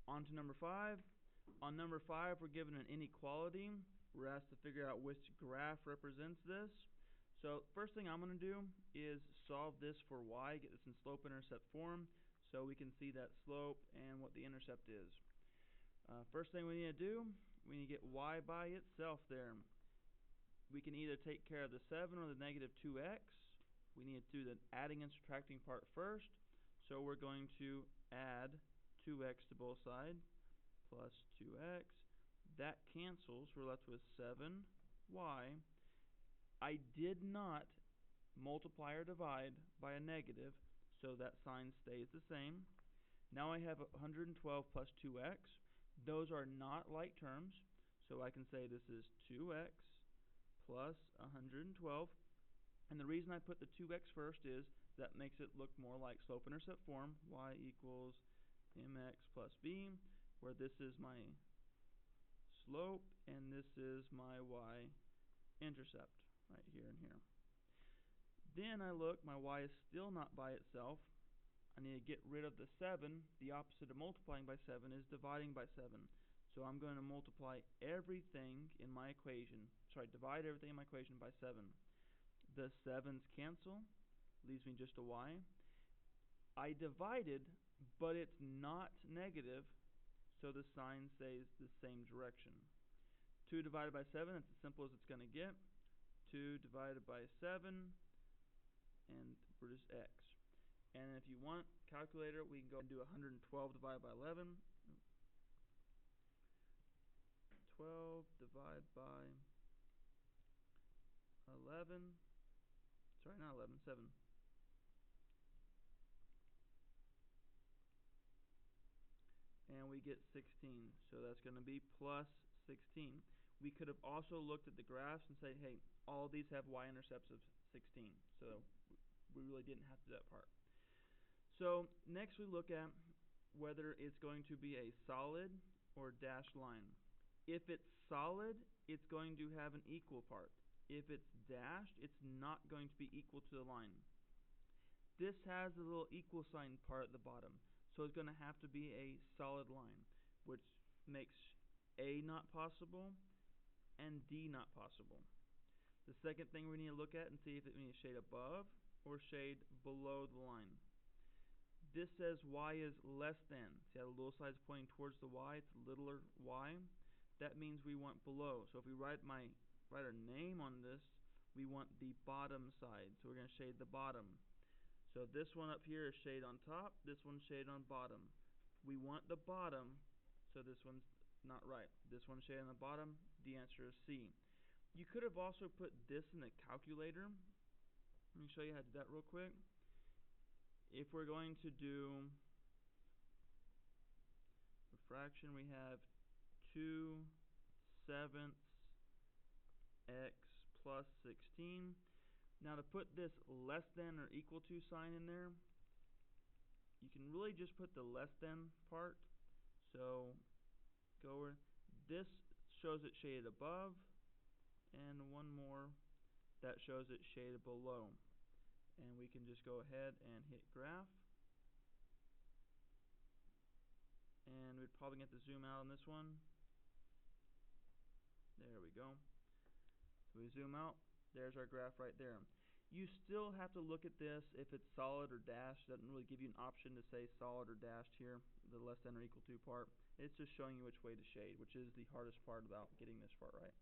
On to number 5. On number 5, we're given an inequality. We're asked to figure out which graph represents this. So first thing I'm going to do is solve this for y, get this in slope-intercept form, so we can see that slope and what the intercept is. First thing we need to do, we need to get y by itself there. We can either take care of the 7 or the negative 2x. We need to do the adding and subtracting part first. So we're going to add 2x to both sides, plus 2x. That cancels. We're left with 7y. I did not multiply or divide by a negative, so that sign stays the same. Now I have 112 plus 2x. Those are not like terms, so I can say this is 2x plus 112. And the reason I put the 2x first is that makes it look more like slope-intercept form, y equals mx plus b, where this is my slope and this is my y-intercept, right here and here. Then I look, my y is still not by itself. I need to get rid of the 7. The opposite of multiplying by 7 is dividing by 7. So I'm going to multiply everything in my equation, divide everything in my equation by 7. The 7's cancel, leaves me just a y. I divided, but it's not negative, so the sign stays the same direction. 2 divided by 7, that's as simple as it's going to get. 2 divided by 7, and produce x. And if you want calculator, we can go and do 112 divided by 11. 12 divided by 11. Sorry, not 11, 7. And we get 16. So that's going to be plus 16. We could have also looked at the graphs and say, hey, all these have y-intercepts of 16. So we really didn't have to do that part. So next we look at whether it's going to be a solid or dashed line. If it's solid, it's going to have an equal part. If it's dashed, it's not going to be equal to the line. This has a little equal sign part at the bottom, so it's going to have to be a solid line, which makes A not possible and D not possible. The second thing we need to look at and see if it needs shade above or shade below the line. This says y is less than. See how the little side is pointing towards the y? It's littler y. That means we want below. So if we write our name on this, we want the bottom side. So we're going to shade the bottom. So this one up here is shade on top. This one's shade on bottom. We want the bottom, so this one's not right. This one's shade on the bottom. The answer is C. You could have also put this in the calculator. Let me show you how to do that real quick. If we're going to do refraction, we have 2/7 x plus 16. Now to put this less than or equal to sign in there, you can really just put the less than part. So go over. This shows it shaded above, and one more that shows it shaded below. And we can just go ahead and hit graph. And we'd probably get to zoom out on this one. There we go. So we zoom out. There's our graph right there. You still have to look at this if it's solid or dashed. It doesn't really give you an option to say solid or dashed here, the less than or equal to part. It's just showing you which way to shade, which is the hardest part about getting this part right.